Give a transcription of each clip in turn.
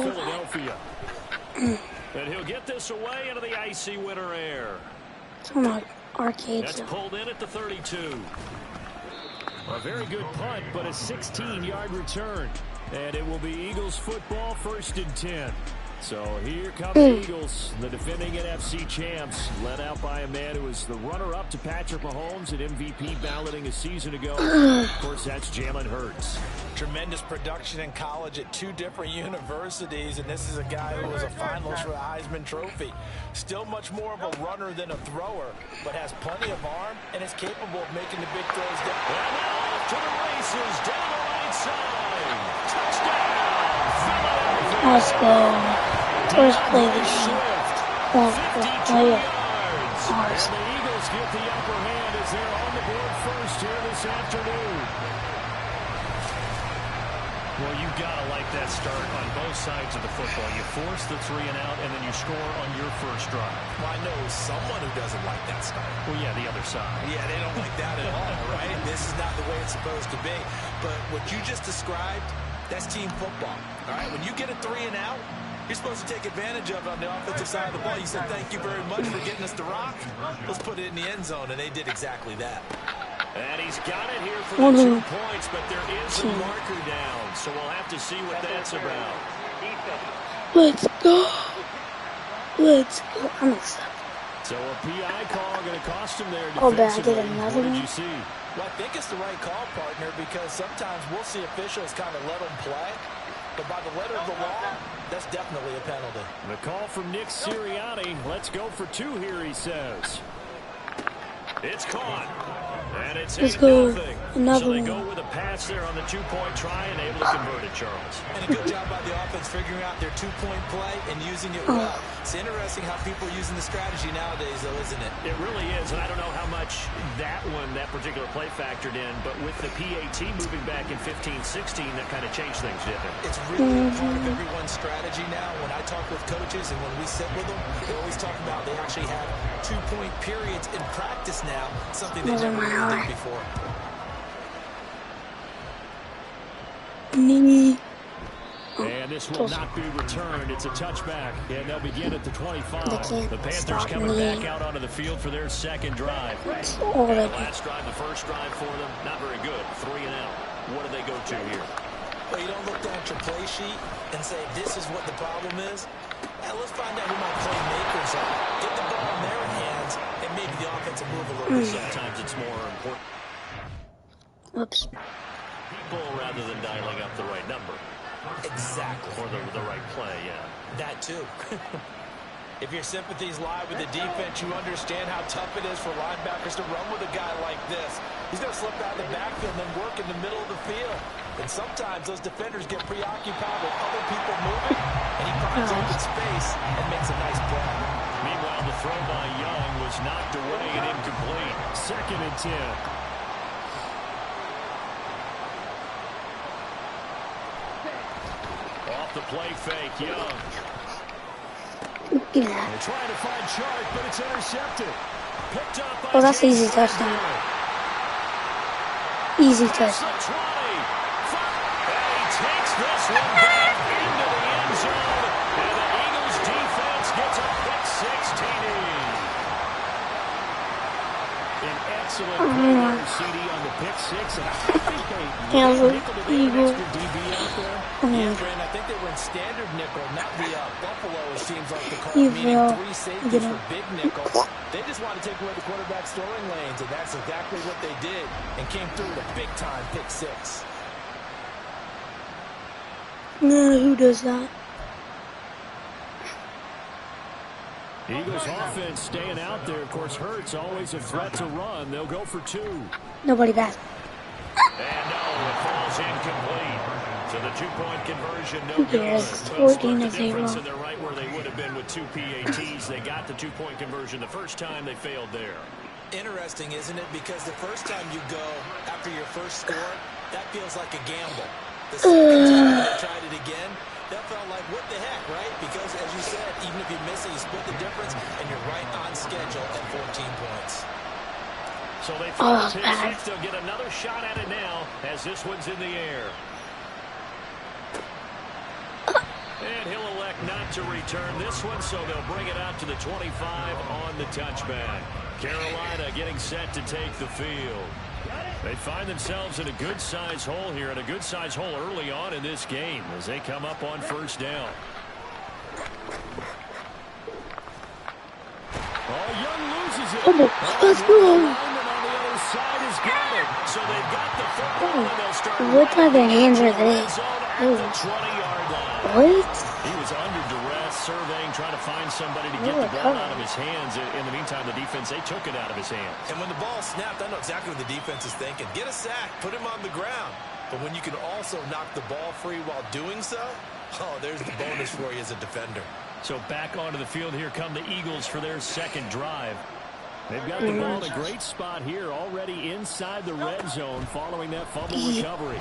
Philadelphia. And he'll get this away into the icy winter air. It's on the arcade. That's pulled in at the 32. A very good punt, but a 16-yard return. And it will be Eagles football, 1st and 10. So here come the Eagles, the defending NFC champs, led out by a man who was the runner-up to Patrick Mahomes at MVP balloting a season ago. Of course, that's Jalen Hurts. Tremendous production in college at 2 different universities, and this is a guy who was a finalist for the Heisman Trophy. Still much more of a runner than a thrower, but has plenty of arm and is capable of making the big throws down. And now off to the races, down the right side. Touchdown, Philadelphia. Let's go. First play of the game. Well, first play of ours. And the Eagles get the upper hand as they're on the board first here this afternoon. Well, you gotta like that start on both sides of the football. You force the 3 and out, and then you score on your first drive. Well, I know someone who doesn't like that start. Well, yeah, the other side. Yeah, they don't like that at all, right? This is not the way it's supposed to be. But what you just described, that's team football. All right, when you get a 3 and out, you're supposed to take advantage of it on the offensive side of the ball. You said, thank you very much for getting us the rock. Let's put it in the end zone, and they did exactly that. And he's got it here for the 2 points, but there is a marker down, so we'll have to see what that's about. Let's go. Let's go. I'm excited. So a PI call going to cost him there. Oh, but I did another one. What did one. you see? Well, I think it's the right call, partner, because sometimes we'll see officials kind of let them play. But by the letter of the law, that's definitely a penalty. The call from Nick Sirianni. Let's go for 2 here, he says. It's caught. And it's 8-0. So they go with a pass there on the 2-point try and able to convert it, Charles. And a good job by the offense figuring out their 2-point play and using it well. It's interesting how people are using the strategy nowadays, though, isn't it? It really is, and I don't know how much that particular play factored in, but with the PAT moving back in 15-16, that kind of changed things, didn't it? It's really a part of everyone's strategy now. When I talk with coaches and when we sit with them, they always talk about they actually have 2-point periods in practice now, something they never really did before. And this will not be returned. It's a touchback, and they'll begin at the 25. The Panthers coming back out onto the field for their 2nd drive. The last drive, the first drive for them, not very good. 3 and out. What do they go to here? Well, you don't look down at your play sheet and say, this is what the problem is. Now, let's find out who my playmakers are. Get the ball in their hands, and maybe the offense will move a little bit. Sometimes it's more important. Oops. People rather than dialing up the right number. Exactly. Or the right play, yeah. That too. If your sympathies lie with the defense, you understand how tough it is for linebackers to run with a guy like this. He's going to slip out of the backfield and then work in the middle of the field. And sometimes those defenders get preoccupied with other people moving, and he finds open space and makes a nice play. Meanwhile, the throw by Young was knocked away and incomplete. 2nd and 10. Off the play fake, Young. They're trying to find Chark, but it's intercepted. Picked up by that's easy touchdown. Easy touchdown. And he takes this one back into the end zone. And the Eagles defense gets a pick 6 TD. An excellent play there, CD on the pick 6. And I think they nickeled an extra DB out there. Yeah, Brandon, I think they were in standard nickel, not the Buffalo, it seems like the call, meaning 3 safeties for big nickel. They just wanted to take away the quarterback's throwing lanes, and that's exactly what they did, and came through with a big-time pick 6. Who does that? Eagles offense staying out there. Of course, Hurts always a threat to run. They'll go for 2. Nobody back. And no, it falls incomplete. So the 2-point conversion, no good. 14-0. And they're right where they would have been with 2 PATs. They got the 2-point conversion the first time. They failed there. Interesting, isn't it? Because the first time you go after your first score, that feels like a gamble. The second time they tried it again, that felt like, what the heck, right? Because, as you said, even if you miss it, you split the difference, and you're right on schedule at 14 points. So they throw the pick 6. They'll get another shot at it now as this one's in the air. And he'll not to return this one, so they'll bring it out to the 25 on the touchback. Carolina getting set to take the field. They find themselves in a good-sized hole here, and a good-sized hole early on in this game as they come up on first down. Oh, Young loses it. Let's go. On the other side has got it. So they've got the football, and they'll start. What type of hands are they? At the 20-yard line. What? He was under duress, surveying, trying to find somebody to get the ball out of his hands. In the meantime, the defense, they took it out of his hands. And when the ball snapped, I know exactly what the defense is thinking. Get a sack, put him on the ground. But when you can also knock the ball free while doing so, oh, there's the bonus for you as a defender. So back onto the field, here come the Eagles for their second drive. They've got the ball in a great spot here, already inside the red zone following that fumble recovery.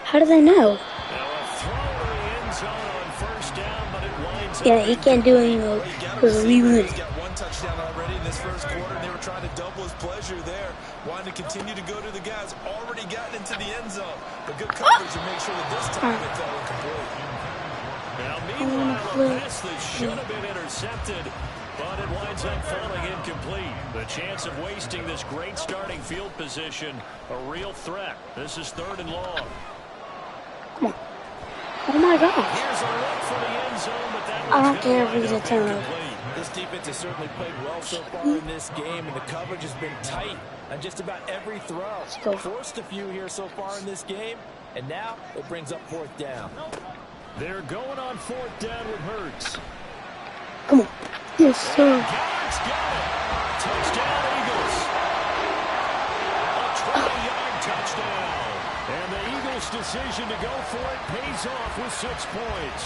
How do they know? Now a throw to the end zone on first down, but it winds up. Yeah, he can't do anything because we win. He's got one touchdown already in this first quarter, and they were trying to double his pleasure there. Wanting to continue to go to the guys already gotten into the end zone. But good coverage to make sure that this time it fell incomplete. Now, meanwhile, a pass that should have been intercepted, but it winds up falling incomplete. The chance of wasting this great starting field position, a real threat. This is 3rd and long. Come on. Oh, my God. Here's a look for the end zone, but that I don't care if he's a turnover. This defense has certainly played well so far in this game, and the coverage has been tight on just about every throw. Forced a few here so far in this game, and now it brings up 4th down. They're going on 4th down with Hurts. Come on. Yes, sir. Garrett's got it. Touchdown, Eagles. A 20-yard touchdown. And the Eagles' decision to go for it pays off with 6 points.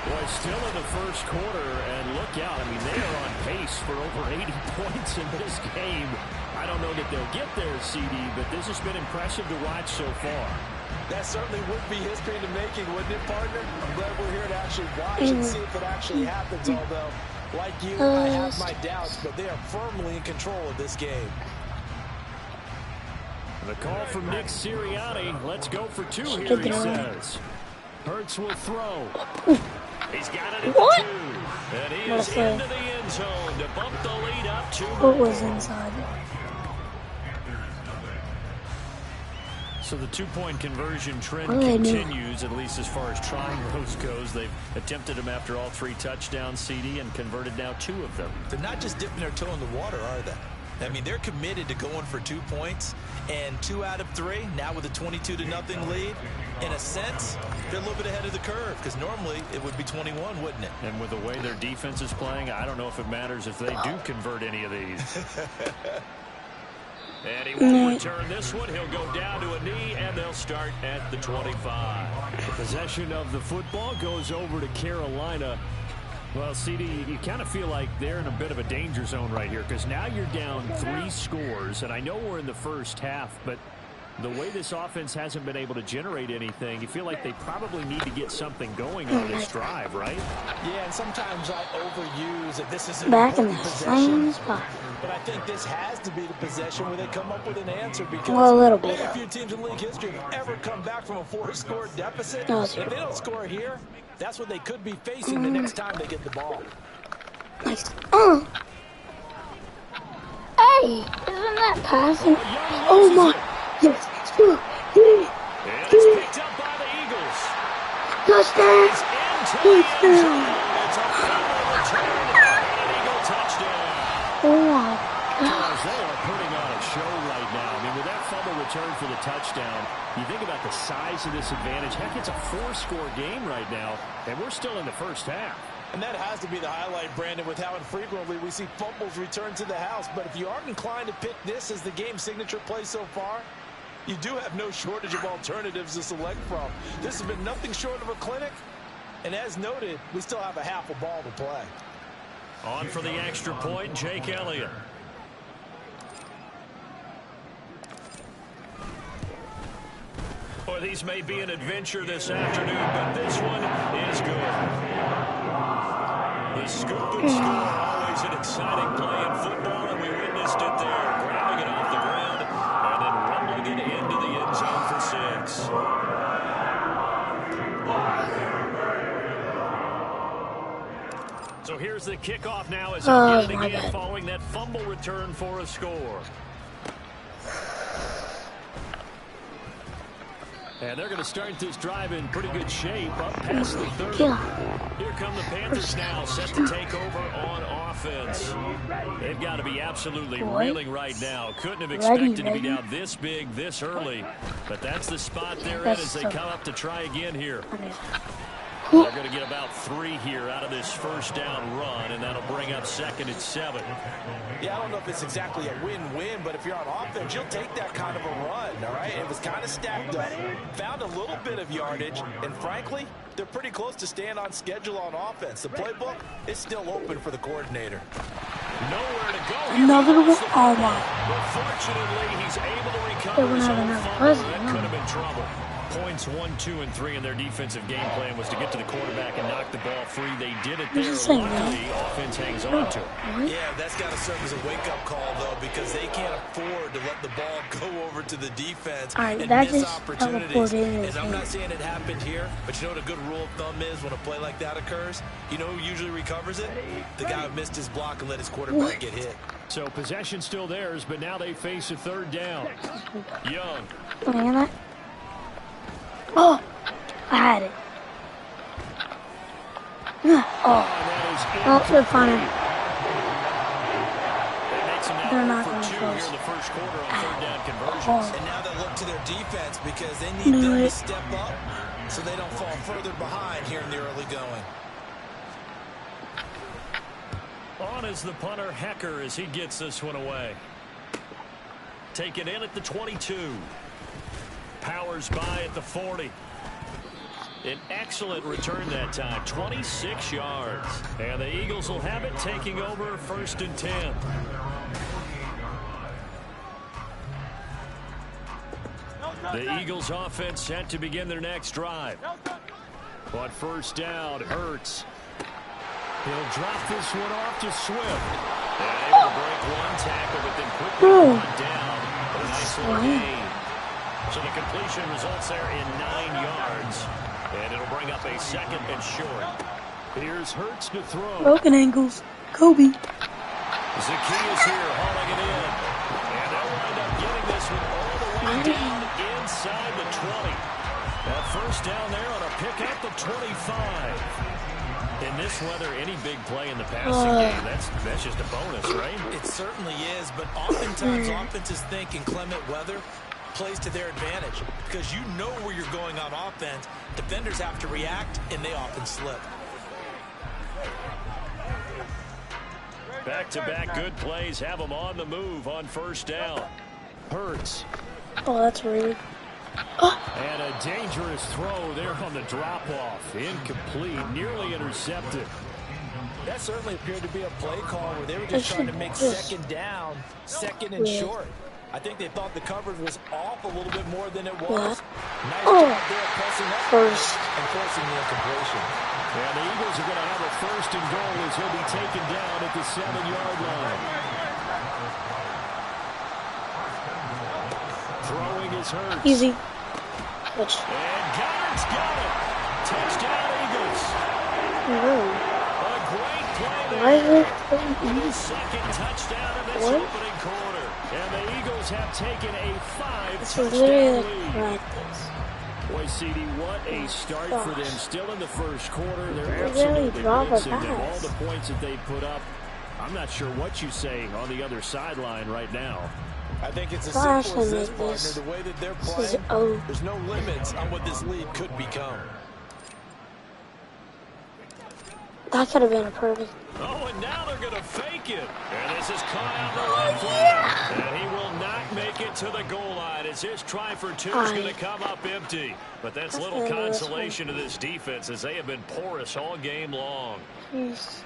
Boy, still in the first quarter, and look out. I mean, they are on pace for over 80 points in this game. I don't know that they'll get there, CD, but this has been impressive to watch so far. That certainly would be history in the making, wouldn't it, partner? I'm glad we're here to actually watch and see if it actually happens, although, like you, I have my doubts, but they are firmly in control of this game. The call from Nick Sirianni. Let's go for 2 here, he says. Hurts will throw. He's got it at the 2. And he is into the end zone to bump the lead up to What was inside? So the 2-point conversion trend continues, at least as far as trying those goes. They've attempted them after all 3 touchdowns, CD, and converted now 2 of them. They're not just dipping their toe in the water, are they? I mean, they're committed to going for 2 points, and 2 out of 3, now with a 22-0 lead. In a sense, they're a little bit ahead of the curve, because normally it would be 21, wouldn't it? And with the way their defense is playing, I don't know if it matters if they do convert any of these. And he won't return this one. He'll go down to a knee, and they'll start at the 25. The possession of the football goes over to Carolina. Well, CD, you kind of feel like they're in a bit of a danger zone right here, because now you're down 3 scores, and I know we're in the first half, but the way this offense hasn't been able to generate anything, you feel like they probably need to get something going on this drive, right? Yeah, and sometimes I overuse it. This is an Back in the possession. same spot. But I think this has to be the possession where they come up with an answer, because Well, a little bit. very few teams in league history have ever come back from a 4-score deficit. No, If they don't score here, that's what they could be facing the next time they get the ball. Nice. Hey, isn't that passing? Oh my. Yes. And it's picked up by the Eagles. Touchdown. Touchdown. It's a final return and an Eagle touchdown. Oh my Guys, they are putting on a show right now. I mean, with that fumble return for the touchdown, you think about the size of this advantage. Heck, it's a 4-score game right now, and we're still in the first half. And that has to be the highlight, Brandon, with how infrequently we see fumbles return to the house. But if you aren't inclined to pick this as the game's signature play so far, you do have no shortage of alternatives to select from. This has been nothing short of a clinic. And as noted, we still have a half a ball to play. On for the extra point, Jake Elliott. Boy, these may be an adventure this afternoon, but this one is good. The scoop and score, always an exciting play in football, and we witnessed it there, grabbing it off the ground and then rumbling it into the end zone for 6. So here's the kickoff now as we get it again following that fumble return for a score. And they're going to start this drive in pretty good shape up past the 30. Here come the Panthers now, set to take over on offense. They've got to be absolutely reeling right now. Couldn't have expected to be down this big, this early. But that's the spot they're in as they come up to try again here. They're going to get about 3 here out of this first down run, and that'll bring up 2nd and 7. Yeah, I don't know if it's exactly a win-win, but if you're on offense, you'll take that kind of a run, all right? It was kind of stacked up, found a little bit of yardage, and frankly, they're pretty close to staying on schedule on offense. The playbook is still open for the coordinator. Nowhere to go. Another one? Oh, my. But fortunately, he's able to recover his own fumble. That could have been trouble. Points 1, 2, and 3 in their defensive game plan was to get to the quarterback and knock the ball free. They did it there. Luckily, offense hangs on to it. Yeah, that's got to serve as a wake-up call, though, because they can't afford to let the ball go over to the defense and miss opportunities. And I'm not saying it happened here, but you know what a good rule of thumb is when a play like that occurs? You know who usually recovers it? The guy who missed his block and let his quarterback get hit. So possession still theirs, but now they face a 3rd down. Young. Oh, I had it. Oh, they're fine. They're not going to close. And now they look to their defense because they need them to step up so they don't fall further behind here in the early going. On is the punter, Hecker, as he gets this one away. Taken in at the 22. Powers by at the 40. An excellent return that time, 26 yards. And the Eagles will have it, taking over 1st and 10. The Eagles offense set to begin their next drive. On 1st down, Hurts. He'll drop this one off to Swift. And able to break one tackle, but then quickly brought down. A nice little gain. So the completion results there in 9 yards. And it'll bring up a 2nd and short. Here's Hurts to throw. Broken ankles. Kobe. Zacchaeus here hauling it in. And they'll wind up getting this one all the way down inside the 20. That 1st down there on a pick at the 25. In this weather, any big play in the passing game, that's just a bonus, right? It certainly is, but oftentimes offenses think in clement weather plays to their advantage because you know where you're going on offense. Defenders have to react, and they often slip. Back-to-back good plays have them on the move on 1st down. Hurts. Oh, that's rude. And a dangerous throw there on the drop-off. Incomplete, nearly intercepted. That certainly appeared to be a play call where they were just trying to make 2nd down, 2nd and short. I think they thought the coverage was off a little bit more than it was. Nice job there pressing up and forcing the incompletion. And the Eagles are going to have a 1st and goal as he'll be taken down at the 7-yard line. Throwing is Hurts. Easy. And Goddard's got it. Touchdown, Eagles. A great play there. The 2nd touchdown of this opening quarter. And the Eagles have taken a 5-touchdown lead. Boy, CD, what a start for them. Still in the 1st quarter. They're absolutely blitzing them. All the points that they put up. I'm not sure what you say on the other sideline right now. I think it's as simple as this, partner. The way that they're playing, there's no limits on what this lead could become. That could have been a perfect. Oh, and now they're going to fake it. And this is caught out the left leg. And he will not make it to the goal line as his try for 2 is going to come up empty. But that's little consolation to this defense as they have been porous all game long. Jeez.